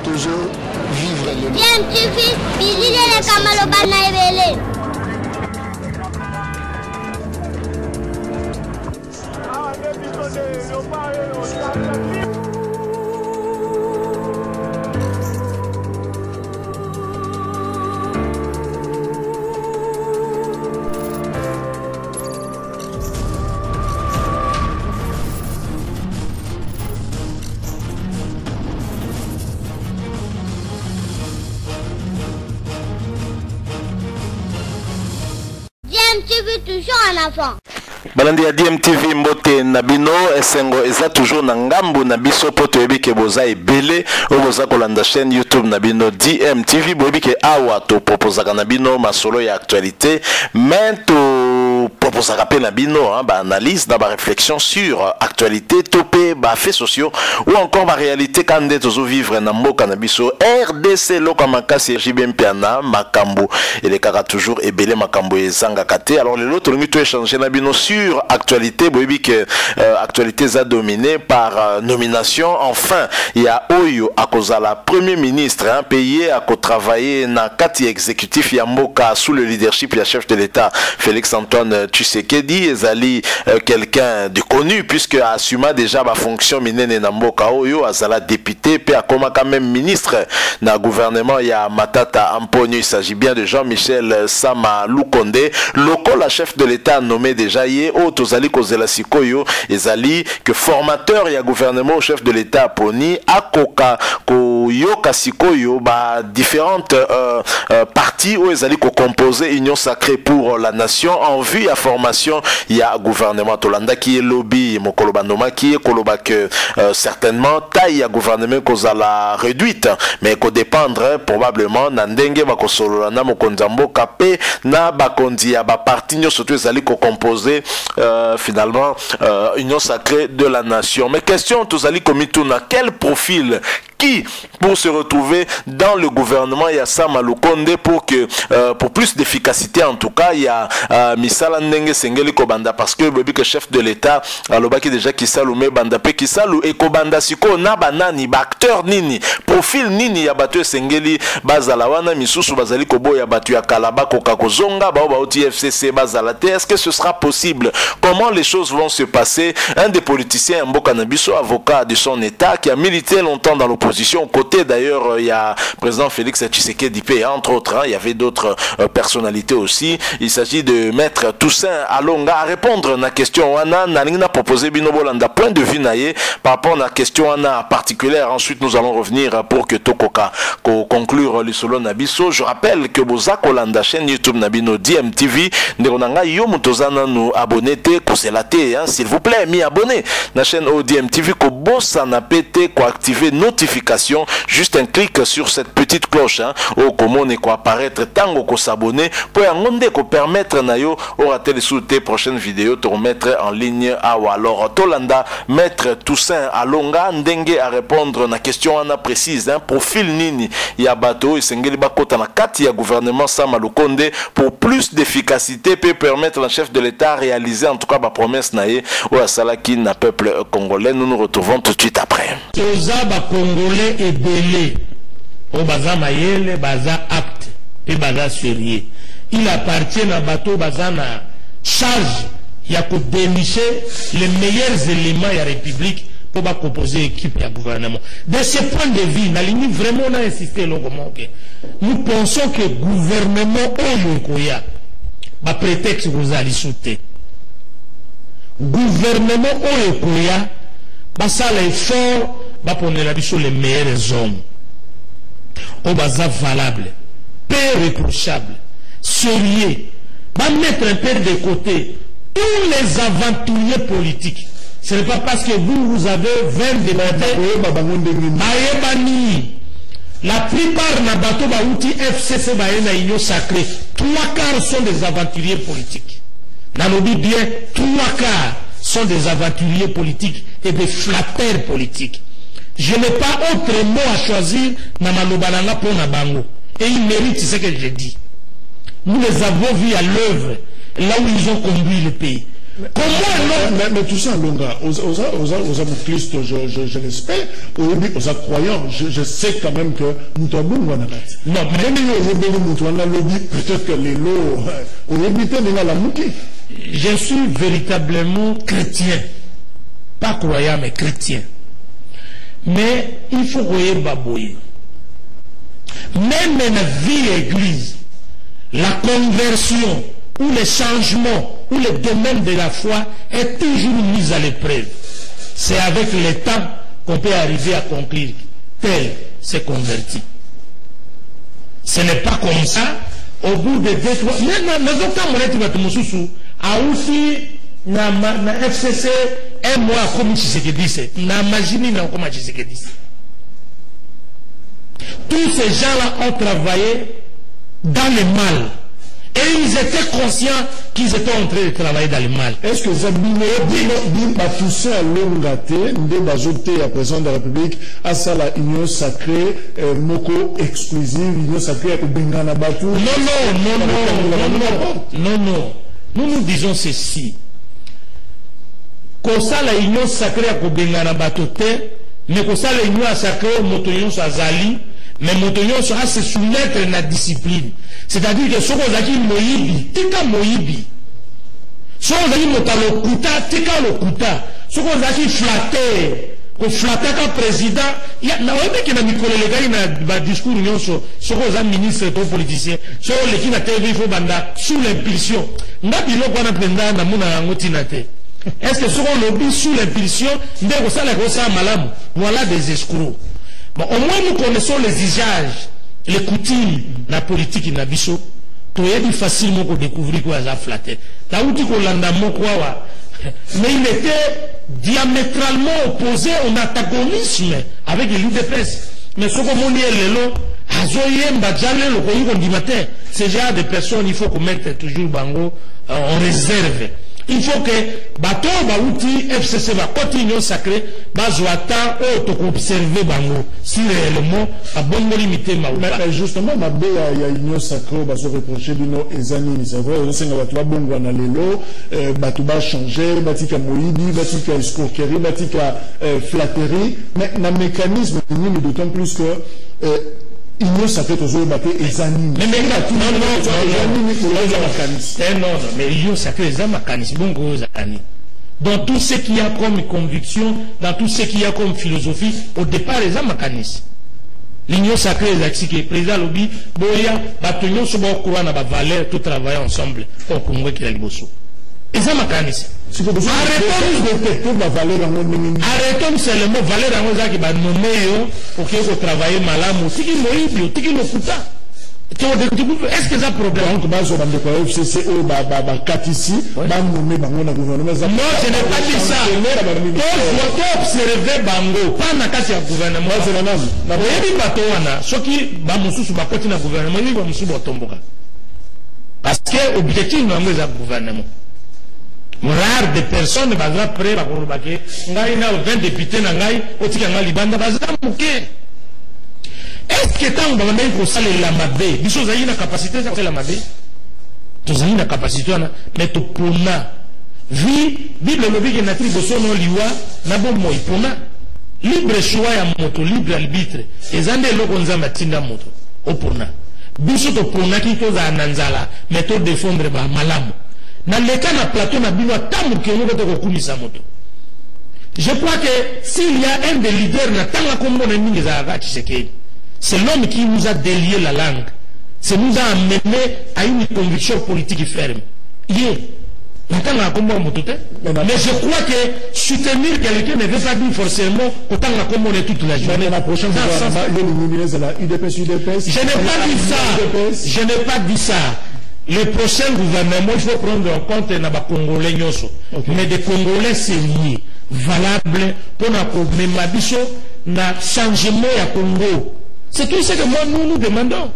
toujours vivre le bien TV, bilile le kamalo bana ebele. DMTV toujours en avant. Balandi ya DMTV mbote nabino esengo eza toujours na ngambu na biso poto ebike boza ebele oboza kolanda chaîne YouTube nabino DMTV bobike awa to proposaka nabino masolo ya actualité mento proposaka pe nabino ba analyse na ba réflexion sur actualité topé ba faits sociaux ou encore ba réalité kande tozo vivre na mboka na biso RDC loka makasi JBMPana makambo ele kaka toujours ebele makambo ezanga kate alors les autres nous to échanger nabino sur actualité, que actualité a dominé par nomination. Enfin, il y a Oyo à cause de la premier ministre payé à travailler dans kati exécutif Yamboka sous le leadership du chef de l'État Félix Antoine Tshisekedi. Ezali quelqu'un de connu puisque assuma déjà ma fonction minene Namboka Oyo azala député puis a comme quand même ministre dans le gouvernement. Il y a Matata Amponio. Il s'agit bien de Jean-Michel Sama Lukonde, local chef de l'État nommé déjà hier. Tozali kozela sikoyo ezali que formateur ya gouvernement au chef de l'État poni akoka koyoka sikoyo ba différentes parties où ezali ko composer union sacrée pour la nation en vue à formation ya gouvernement tolanda qui est lobby mokolo bandoma qui est koloba que certainement taille ya gouvernement kozala réduite mais ko dépendre probablement na ndenge bakosolola na mokonzambo kapé na bakondi ya ba parti nyonso to ezali ko composer finalement union sacrée de la nation. Mais question tous ali komituna quel profil qui pour se retrouver dans le gouvernement il y a Sama Lukonde pour que pour plus d'efficacité en tout cas il y a Misala Ndenge Sengeli Kobanda parce que le chef de l'État alobaki déjà Kisalume Banda pe Kisalu et Kobanda siko na banani ba acteur nini profil nini ya batu Sengeli bazala wana misusu bazali kobo ya batu ya Kalaba koka kozonga ba oti FCC bazala te. Est-ce que ce sera possible? Comment les choses vont se passer? Un des politiciens Mboka Nabiso, avocat de son État qui a milité longtemps dans l'opposition, côté d'ailleurs il y a président Félix Tshisekedi entre autres, il y avait d'autres personnalités aussi. Il s'agit de maître Toussaint Alonga à répondre à la question Wana Nalingna proposé Binobolanda point de vue naïe par rapport à la question Wana particulière. Ensuite nous allons revenir pour que Tokoka conclure le solo Nabiso. Je rappelle que Boza Kolanda chaîne YouTube Nabino DMTV Neronanga Yomutozana nous abonner s'il vous plaît mi abonné la chaîne DMTV ko bossa na pété ko activer notification juste un clic sur cette petite cloche au comment ne ko apparaître tango ko s'abonner pour yangonde ko permettre na yo au rater les sous tes prochaines vidéos te remettre en ligne ou alors Tolanda maître Toussaint Alonga ndenge à répondre na question ana précise profil nini ya bato esengeli bakota na kati ya gouvernement Sama Lukonde pour plus d'efficacité peut permettre le chef de l'État à réaliser en tout cas ma promesse naïe ou à Salaki na peuple congolais. Nous nous retrouvons tout de suite après. Tozaba congolais et belé au baza mayele baza apte et baza sérieux. Il appartient à bateau baza na charge ya ko dénicher les meilleurs éléments de la République pour composer l'équipe et le gouvernement. De ce point de vue, vraiment on a insisté longuement que nous pensons que le gouvernement Oyokoya va prétexte vous allez sauter. Gouvernement Oyokoya va faire l'effort va prendre les meilleurs hommes. On va valable, peu réprochable, sérieux, va mettre un peu de côté tous les aventuriers politiques. Ce n'est pas parce que vous avez 20 députés. La plupart n'a bateau baouti FCC na union sacrée. 3/4 sont des aventuriers politiques. Nanobi bien, 3/4 sont des aventuriers politiques et des flatteurs politiques. Je n'ai pas autre mot à choisir na malobananga pour na bango. Et ils méritent ce que je dis. Nous les avons vus à l'œuvre, là où ils ont conduit le pays. Mais tout ça, Longa, aux Christ, je l'espère, aux croyants, je sais quand même que nous avons un acte. Non, mais peut-être que les lots, je suis véritablement chrétien. Pas croyant, mais chrétien. Mais il faut croire Baboui. Même dans la vie église, la conversion ou les changements ou le domaine de la foi est toujours mis à l'épreuve. C'est avec le temps qu'on peut arriver à conclure tel s'est converti. Ce n'est pas comme ça au bout de 2-3 mais na FCC un mois comme Tshisekedi na imagine na comme Tshisekedi. Tous ces gens-là ont travaillé dans le mal. Et ils étaient conscients qu'ils étaient en train de travailler dans le mal. Est-ce que Zabine a touché à l'ongate, à président de la République, à ça la union sacrée, moko exclusive, union sacrée avec Bengana Batu? Non. Nous disons ceci. Qu'on ça la union sacrée avec Bengana Batu, mais qu'on ça la union sacrée, motoyon Zali, mais motoyon sera se soumettre à la discipline. C'est-à-dire que ce qu'on a dit Moïbi, tika Moïbi. Ce qu'on a dit Motalokuta, tika Lokuta. Ce qu'on a dit flatter, qu'on flatter comme président, il y a un mec qui a mis le discours, ce qu'on a ministre et politicien, ce qu'on a dit la TV, il faut banda, sous l'impulsion. N'a dit qu'on a pris dans mon angotinate. Est-ce que ce qu'on a dit sous l'impulsion, voilà des escrocs. Bon, au moins nous connaissons les usages, les coutumes, la politique, la biso. Tu es facilement pour découvrir quoi ça flatté. T'as oublié qu'on l'a mais il était diamétralement opposé en antagonisme avec l'UDPS. Mais ce qu'on dit est ce genre de personnes, il faut qu'on mette toujours Bango en réserve. Il faut que bateau baouti FCC va continuer sacré bazoata ou observer Bango si réellement a bon limité mais justement ma bé il y a union sacrée bazo reprocher bino ezani c'est vrai on sait que bato ba bongo na lelo bato ba changer batika moïdi batika escroquerie batika flatterie mais na mécanisme ni d'autant plus que union sacrée toujours battre ezani mais mais union sacrée ezani bongo ezani dans tout ce qu'il y a comme conviction, dans tout ce qu'il y a comme philosophie, au départ ezani l'union sacrée ezaki que président lobi boya batonyo so ba courant na ba valeur tout travailler ensemble pour Congo qui la liboso ezani makanisi. Arrêtons seulement valeur en osaki ba nommer pour que vous travaillez malamu tiki moibi tiki lokuta. Est-ce que ça problème? Donc bazo bande ko FCC o ba katisi ba nommer bango na gouvernement. Non, je n'ai pas dit ça. Faut observer bango pas na kati ya gouvernement. Na boyebi bato wana soki ba mususu ba koti na gouvernement ni ba mususu botomboka. Parce que objectif na ngo za gouvernement. Rare de personnes bazra prêt ba korobake ngai na 20 députés na ngai otika ngai libanda bazra muke. Est-ce que tant ba ndai ko sala la mabe biso za ina capacité za la mabe to za ina capacité na mais to pona vi bible lobi ke na tribo sono liwa na bo moi pona libre choix ya moto libre arbitre ezande loko nzamba tinda moto opona biso to pona ki to za nanzala mais to défendre ba malamu. Dans le cas de plateau, je crois que s'il y a un des leaders, c'est l'homme qui nous a délié la langue. C'est nous a amené à une conviction politique ferme. Mais je crois que soutenir quelqu'un ne veut pas dire forcément qu'autant qu'on est toute la journée. La prochaine fois, je n'ai pas dit ça. Je n'ai pas dit ça. Le prochain gouvernement, il faut prendre en compte les Congolais, mais des Congolais sérieux, valables, pour na changement à Congo. C'est tout ce que moi nous demandons.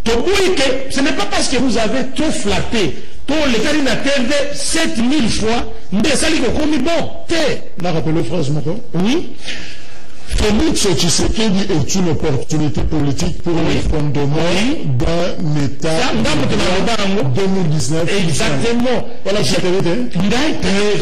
Ce n'est pas parce que vous avez trop flatté, pour les gars n'a perdu 7000 fois, mais ça lui a commis bon. La rappelé phrase, mon oui. Félix Tshisekedi est une opportunité politique pour le fondement d'un État 2019. Exactement. Voilà, je t'avais dit.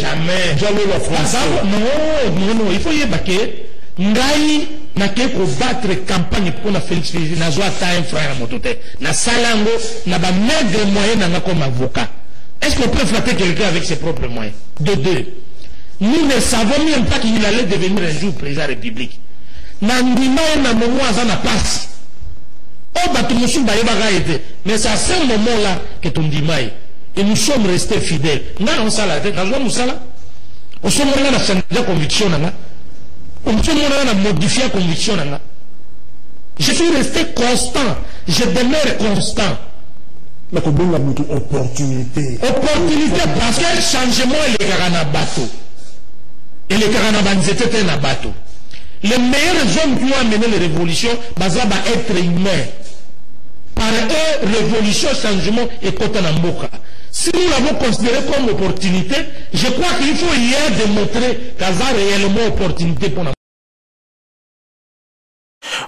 Jamais. Jamais la France. Non, il faut y évacuer. Ngai n'a qu'à battre campagne pour la Félix Tshisekedi. N'a pas un frère à mon côté. N'a salango, n'a pas maigre moyen comme avocat. Est-ce qu'on peut flatter quelqu'un avec ses propres moyens? De deux. Nous ne savons même pas qu'il allait devenir un jour président de la République. Mais c'est à ce moment-là que ton dimaï. Et nous sommes restés fidèles. Nous sommes restés conviction. Nous sommes modifié la conviction. Je suis resté constant. Je demeure constant. La opportunité. Opportunité parce que le changement est le bateau. Et les Karanaban étaient un bateau. Les meilleurs hommes qui ont amené les révolutions, va être humain. Par eux, révolution, changement et Kotanamboka. Si nous l'avons considéré comme opportunité, je crois qu'il faut hier démontrer qu'il y a réellement opportunité pour nous.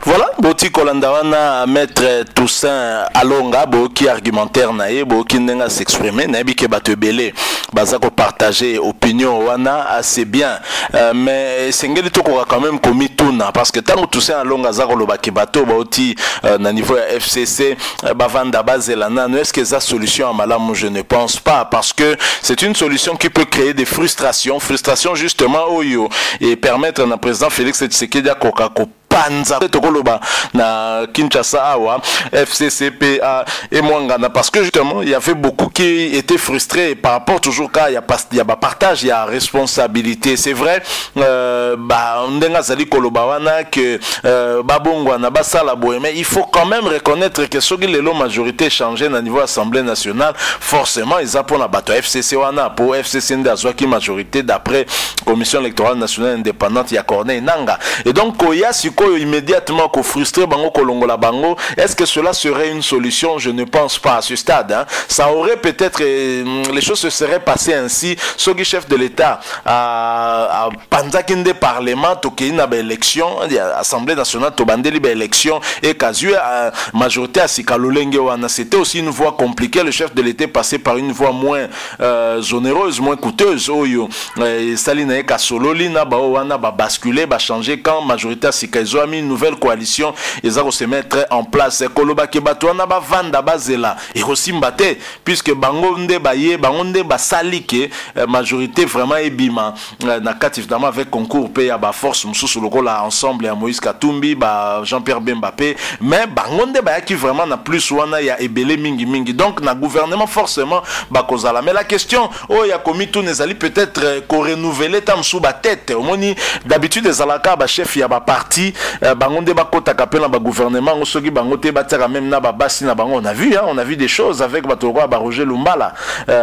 Voilà, Boti Kolandawana, maître Toussaint Alonga, qui argumentaire naïe, qui n'a s'exprimer, naïe qui batte belé, bazako partager opinion wana assez bien, mais c'est ngeli to ko quand même commis tuna parce que tant que Toussaint Alonga zako lo baki bato bauti na niveau FCC bavanda bazelana, est-ce que ça solution à malamu? Je ne pense pas parce que c'est une solution qui peut créer des frustrations justement oyo et permettre na président Félix Tshisekedi à Kokako Panza Tokoloba na Kinshasa awa FCCPA et Mwangana parce que justement il y avait beaucoup qui étaient frustrés par rapport toujours quand il y a partage, il y a responsabilité. C'est vrai ndenga zali koloba wana que babongwana basala boye, mais il faut quand même reconnaître que ceux qui les majorité changé na niveau Assemblée nationale forcément ils ont pour la bateau FCC wana pour FCC ndazwa qui majorité d'après Commission électorale nationale indépendante ya Corneille Nanga et donc koya siko immédiatement qu'on frustrer bango kolongola bango. Est-ce que cela serait une solution? Je ne pense pas à ce stade, hein. Ça aurait peut-être les choses se seraient passées ainsi ce qui chef de l'État à Panzakinde parlement tokeina ba élection Assemblée nationale tobandeli ba élection et kazu majorité à Sikalolenge wana c'était aussi une voie compliquée. Le chef de l'État passait par une voie moins onéreuse, moins coûteuse oyo Salina e Kasololi na ba wana ba basculer ba changer quand majorité à Sikazo a mis une nouvelle coalition, ils ont se mettre en place. Koloba Kebatouana ba vanda bazela et aussi mbate puisque bangonde baye bangonde basalike majorité vraiment ebima na évidemment avec concours pe ya ba force mususu lokola ensemble ya Moïse Katumbi ba Jean-Pierre Bembappé mais bangonde ba qui vraiment na plus wana ya ebele mingi donc na gouvernement forcément ba kozala. Mais la question oh ya komi tout nezali peut-être ko renouveler tamsu ba tête omoni d'habitude des alaka ba chef ya ba parti bangonde bakota kapela ba gouvernement osoki bangote bataka même na ba basi na bango. On a vu des choses avec batoro ba Roger Lumbala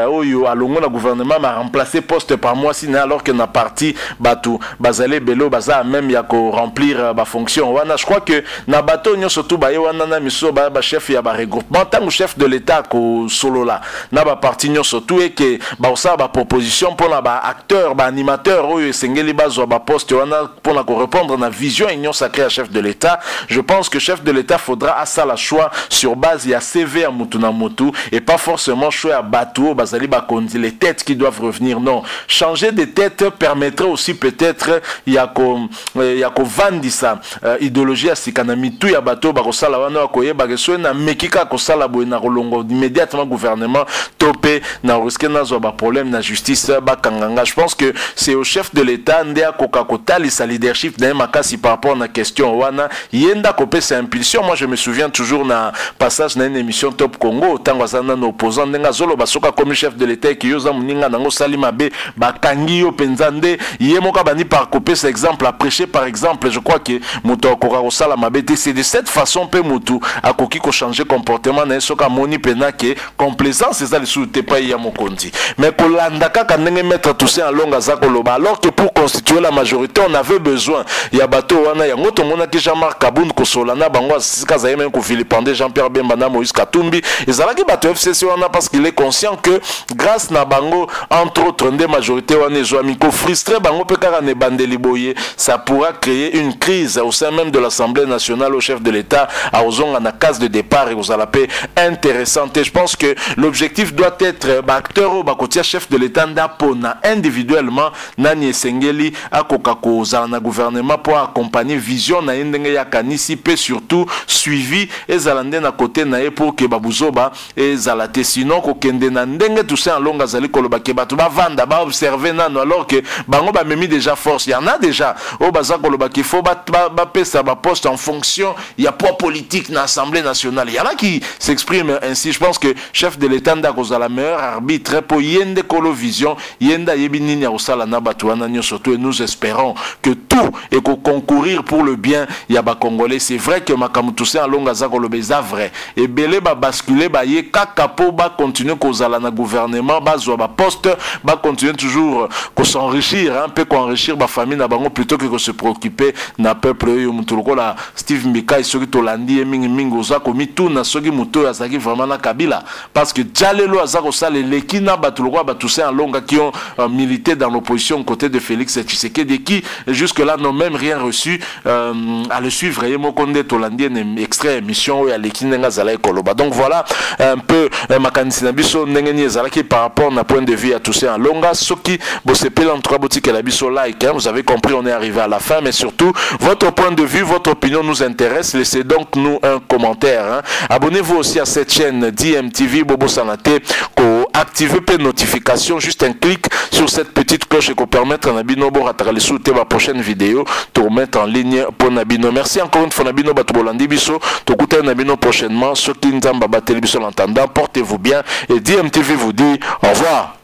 oyo alongo na gouvernement m'a remplacé poste par moi si alors que na parti batu bazale belo baza même ya ko remplir ba fonction wana. Je crois que na bato nyo surtout ba wana na miso ba chef ya ba regroupement tant chef de l'état ko solo là na ba parti nyo surtout et que ba osa ba proposition pour la ba acteur ba animateur oyo sengeli bazo ba poste wana pour la ko répondre na vision union sacrée à chef de l'État. Je pense que chef de l'État faudra à ça la choix sur base il y a CV à Mutuna Motu et pas forcément choix à Batou Bazali Bakondi les têtes qui doivent revenir. Non, changer de tête permettrait aussi peut-être il y a ko vandisa idéologie à Sikanami tout ya bateau bakosala wana koye bageso na mekika kosala boy na rolongo immédiatement gouvernement topé na risque na zo ba problème na justice bakanganga. Je pense que c'est au chef de l'État ndea kokakota sa leadership na makasi par rapport à question wana yenda kopé sa impulsion. Moi je me souviens toujours na passage na une émission Top Congo tango zana no opposant ndenga zolo basoka comme chef de l'État qui yoza muninga nango salima be bakangi yo penzande yemoka bani par kopé cet exemple à prêcher par exemple. Je crois que muto okora osala mabete c'est de cette façon pe mutu akoki ko changer comportement na soka moni pena ke complaisance c'est ça le sous te pas ya mokonzi mais kolanda kaka ndenge mettre Toussaint Alonga za koloba alors que pour constituer la majorité on avait besoin ya bato wana ya bango to mona ki Jean-Marc Kaboun ko solana bango sika za même ko Philippe Jean-Pierre Bemba na Moïse Katumbi ezalaki bato FCC wana parce qu'il est conscient que grâce na bango entre autres des majorité wana ezwami ko frustrer bango pe kaka ne bandeli boye, ça pourra créer une crise au sein même de l'Assemblée nationale. Au chef de l'État à ozonga na case de départ et aux alapé intéressante. Et je pense que l'objectif doit être acteur au bakotia chef de l'État ndapona individuellement nani esengeli akokako za na gouvernement pour accompagner vision na ndenge ya kanisi pe surtout suivi ezalande na côté na pour que babuzoba ezalate sinon ko kende na ndenge tout ça en longa zali koloba ke batu ba vanda ba observer nano alors que bango ba memi déjà force, il y en a déjà au baza koloba qu'il faut ba pesa ba poste en fonction, il y a poids politique dans l'Assemblée nationale. Il y en a qui s'expriment ainsi. Je pense que chef de l'État a la meilleure arbitre pour yende kolo vision, yenda yebinini ya osala na batuana nyo surtout, et nous espérons que tout et qu'on concourir pour le bien yaba congolais. C'est vrai que makamutusi en longa za kolo beza vrai. Et belé ba basculer ba ye kakapo ba continuer kozala na gouvernement ba zo ba poste ba continuer toujours ko s'enrichir un peu, ko enrichir ba famille na bango plutôt que se préoccuper na peuple yo mutuluko la Steve Mikai soki tolandi e mingi mingi oza komi tuna soki muto azaki vraiment na Kabila parce que Djalelo azako sale lekina batuloko batuse en longa qui ont milité dans l'opposition côté de Félix Tshisekedi qui jusque là n'ont même rien reçu à le suivre et mokonde tolandi un extrait émission ya lekina ngazala ekoloba. Donc voilà un peu makanisi na biso ndenge ni ezalaki par rapport na point de vue à tous en longa soki bosepeli en trois boutiques la biso like hein, vous avez compris, on est arrivé à la fin, mais surtout votre point de vue, votre opinion nous intéresse. Laissez donc nous un commentaire hein. Abonnez-vous aussi à cette chaîne DMTV Bobo Sanate, activez les notifications, juste un clic sur cette petite cloche et qu'on permette à Nabino Boratara les ma prochaine vidéo pour mettre en ligne pour Nabino. Merci encore une fois Nabino Batubolandi Biso, to écouter Nabino prochainement, ceux qui n'ont pas battu l'entendant, portez-vous bien et DMTV vous dit au revoir.